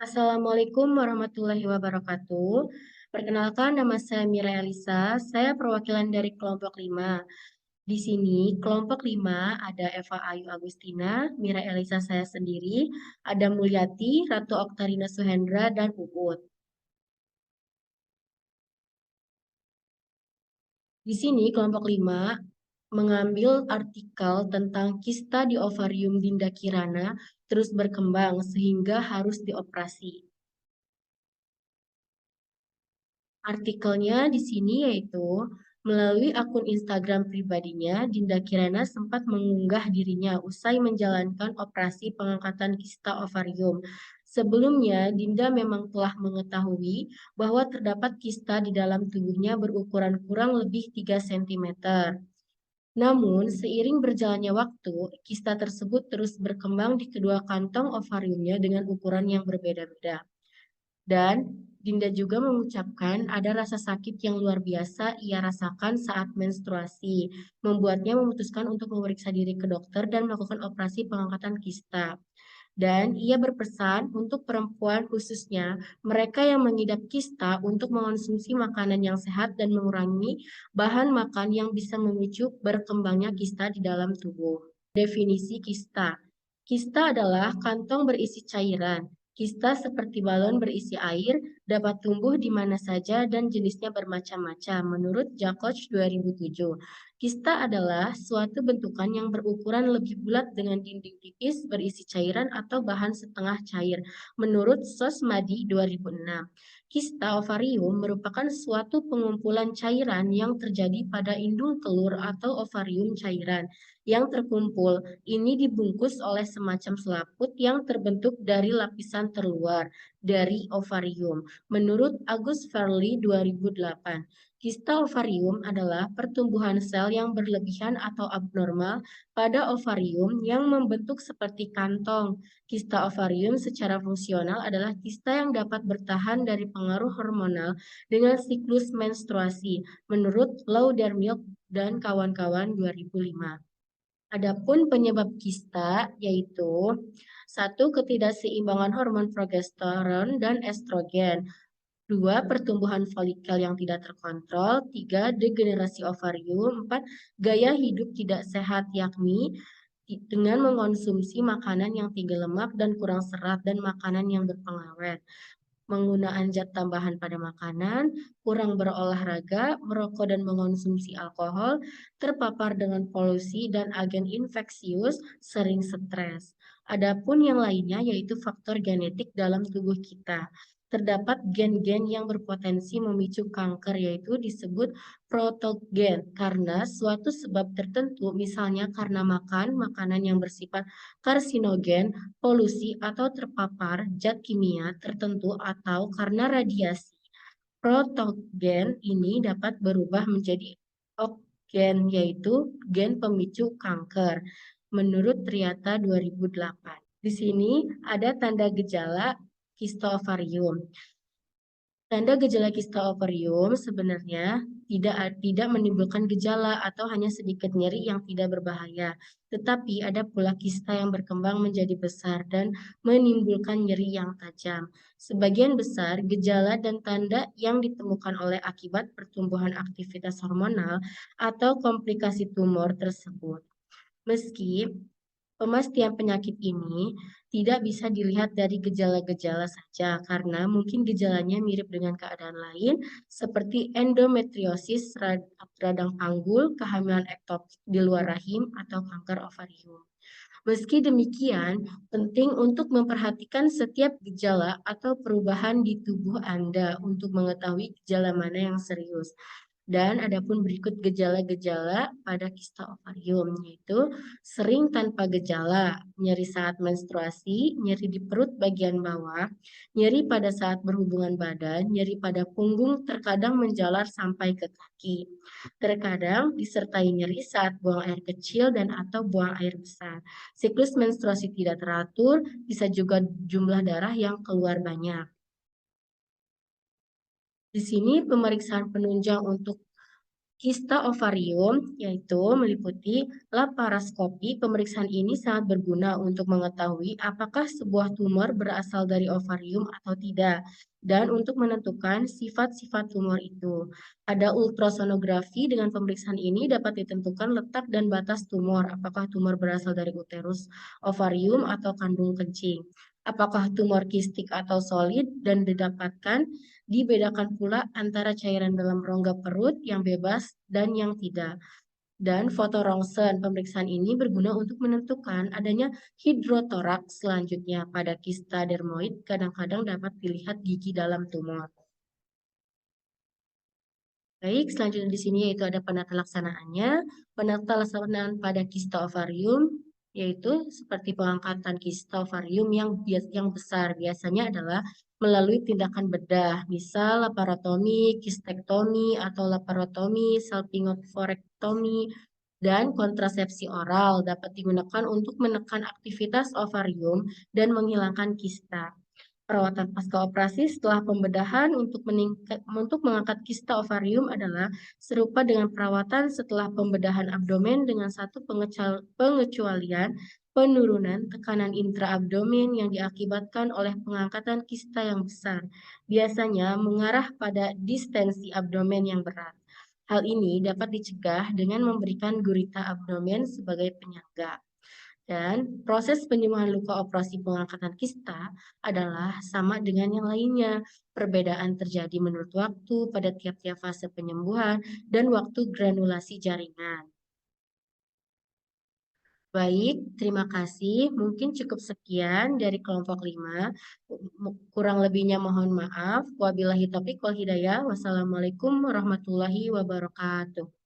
Assalamualaikum warahmatullahi wabarakatuh. Perkenalkan, nama saya Mira Elisa. Saya perwakilan dari kelompok 5. Di sini, kelompok 5 ada Eva Ayu Agustina, Mira Elisa saya sendiri, ada Mulyati, Ratu Oktarina Suhendra, dan Uut. Di sini, kelompok 5 mengambil artikel tentang kista di ovarium Dinda Kirana terus berkembang sehingga harus dioperasi. Artikelnya di sini yaitu melalui akun Instagram pribadinya, Dinda Kirana sempat mengunggah dirinya usai menjalankan operasi pengangkatan kista ovarium. Sebelumnya, Dinda memang telah mengetahui bahwa terdapat kista di dalam tubuhnya berukuran kurang lebih 3 cm. Namun, seiring berjalannya waktu, kista tersebut terus berkembang di kedua kantong ovariumnya dengan ukuran yang berbeda-beda. Dan Dinda juga mengucapkan ada rasa sakit yang luar biasa ia rasakan saat menstruasi, membuatnya memutuskan untuk memeriksa diri ke dokter dan melakukan operasi pengangkatan kista. Dan ia berpesan untuk perempuan khususnya mereka yang mengidap kista untuk mengonsumsi makanan yang sehat dan mengurangi bahan makan yang bisa memicu berkembangnya kista di dalam tubuh. Definisi kista. Kista adalah kantong berisi cairan. Kista seperti balon berisi air, dapat tumbuh di mana saja dan jenisnya bermacam-macam menurut Jacobs 2007. Kista adalah suatu bentukan yang berukuran lebih bulat dengan dinding tipis berisi cairan atau bahan setengah cair menurut Sosmadi 2006. Kista ovarium merupakan suatu pengumpulan cairan yang terjadi pada indung telur atau ovarium cairan yang terkumpul. Ini dibungkus oleh semacam selaput yang terbentuk dari lapisan terluar dari ovarium. Menurut Agus Verly 2008, kista ovarium adalah pertumbuhan sel yang berlebihan atau abnormal pada ovarium yang membentuk seperti kantong. Kista ovarium secara fungsional adalah kista yang dapat bertahan dari pengaruh hormonal dengan siklus menstruasi menurut Laudermilch dan kawan-kawan 2005. Adapun penyebab kista yaitu satu, ketidakseimbangan hormon progesteron dan estrogen. Dua, pertumbuhan folikel yang tidak terkontrol. Tiga, degenerasi ovarium. Empat, gaya hidup tidak sehat yakni dengan mengonsumsi makanan yang tinggi lemak dan kurang serat dan makanan yang berpengawet, penggunaan zat tambahan pada makanan, kurang berolahraga, merokok dan mengonsumsi alkohol, terpapar dengan polusi dan agen infeksius, sering stres. Adapun yang lainnya yaitu faktor genetik dalam tubuh kita. Terdapat gen-gen yang berpotensi memicu kanker yaitu disebut protogen karena suatu sebab tertentu misalnya karena makan makanan yang bersifat karsinogen, polusi atau terpapar zat kimia tertentu atau karena radiasi. Protogen ini dapat berubah menjadi okgen yaitu gen pemicu kanker menurut Triata 2008. Di sini ada tanda gejala kista ovarium. Tanda gejala kista ovarium sebenarnya tidak menimbulkan gejala atau hanya sedikit nyeri yang tidak berbahaya, tetapi ada pula kista yang berkembang menjadi besar dan menimbulkan nyeri yang tajam. Sebagian besar gejala dan tanda yang ditemukan oleh akibat pertumbuhan aktivitas hormonal atau komplikasi tumor tersebut. Meski pemastian penyakit ini tidak bisa dilihat dari gejala-gejala saja karena mungkin gejalanya mirip dengan keadaan lain seperti endometriosis, radang panggul, kehamilan ektopik di luar rahim, atau kanker ovarium. Meski demikian, penting untuk memperhatikan setiap gejala atau perubahan di tubuh Anda untuk mengetahui gejala mana yang serius. Dan adapun berikut gejala-gejala pada kista ovarium, yaitu sering tanpa gejala, nyeri saat menstruasi, nyeri di perut bagian bawah, nyeri pada saat berhubungan badan, nyeri pada punggung terkadang menjalar sampai ke kaki. Terkadang disertai nyeri saat buang air kecil dan atau buang air besar. Siklus menstruasi tidak teratur, bisa juga jumlah darah yang keluar banyak. Di sini pemeriksaan penunjang untuk Kista ovarium yaitu meliputi laparoskopi. Pemeriksaan ini sangat berguna untuk mengetahui apakah sebuah tumor berasal dari ovarium atau tidak dan untuk menentukan sifat-sifat tumor itu. Ada ultrasonografi. Dengan pemeriksaan ini dapat ditentukan letak dan batas tumor, apakah tumor berasal dari uterus, ovarium, atau kandung kencing. Apakah tumor kistik atau solid dan didapatkan. Dibedakan pula antara cairan dalam rongga perut yang bebas dan yang tidak. Dan foto rongsen, pemeriksaan ini berguna untuk menentukan adanya hidrotoraks. Selanjutnya, pada kista dermoid kadang-kadang dapat dilihat gigi dalam tumor. Baik, selanjutnya di sini yaitu ada penata laksanaannya. Penata laksanaan pada kista ovarium yaitu seperti pengangkatan kista ovarium yang besar biasanya adalah melalui tindakan bedah, misal laparotomi, kistektomi, atau laparotomi, salpingoforektomi, dan kontrasepsi oral dapat digunakan untuk menekan aktivitas ovarium dan menghilangkan kista. Perawatan pasca operasi setelah pembedahan untuk mengangkat kista ovarium adalah serupa dengan perawatan setelah pembedahan abdomen dengan satu pengecualian penurunan tekanan intraabdomen yang diakibatkan oleh pengangkatan kista yang besar, biasanya mengarah pada distensi abdomen yang berat. Hal ini dapat dicegah dengan memberikan gurita abdomen sebagai penyangga. Dan proses penyembuhan luka operasi pengangkatan kista adalah sama dengan yang lainnya. Perbedaan terjadi menurut waktu pada tiap-tiap fase penyembuhan dan waktu granulasi jaringan. Baik, terima kasih. Mungkin cukup sekian dari kelompok 5. Kurang lebihnya mohon maaf. Wabillahi taufiq wal hidayah. Wassalamualaikum warahmatullahi wabarakatuh.